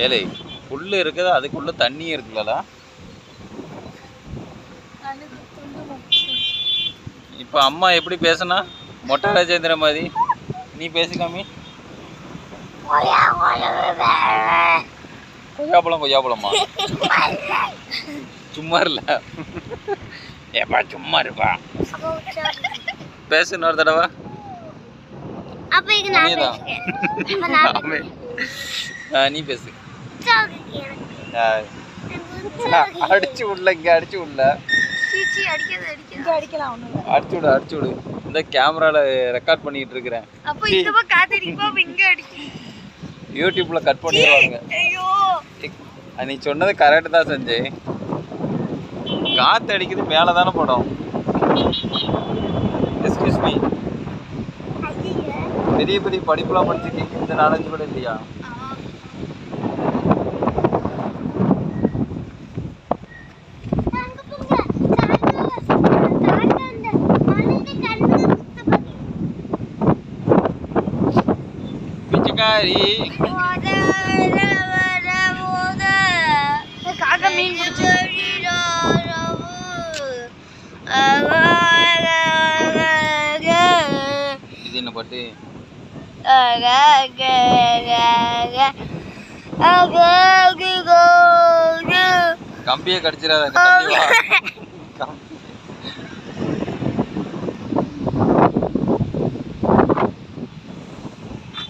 ஏலே புல்லு இருக்குது, அதுக்குள்ள தண்ணி இருக்குல்லடா. இப்போ அம்மா எப்படி பேசுனா மொட்டை ராஜேந்திர மாதிரி நீ பேசிக்காமி. கொய்யாப்பழமா சும்மா இல்ல ஏப்பா சும்மா இருப்பா. பேசு இன்னொரு தடவை. நீ பேசு. அடிச்சு விடல, இங்க அடிச்சு விடல, அடிச்சு விடு. இந்த கேமரால ரெக்கார்ட் பண்ணிட்டு இருக்கிறேன். யூடியூப்ல கட் பண்ணிடுவாங்க. நீ சொன்னது கரெக்ட் தான் சஞ்சய். காத்து அடிக்குது, மேலதானே படம். எக்ஸ்கியூஸ் மீ, பெரிய பெரிய படிப்புலாம் படிச்சிருக்கீங்க, இந்த நாலேஜ் கூட இல்லையா? பிச்சைக்காரி மீன் இது என்ன பாட்டு? கம்பியை கடிச்சிடாத.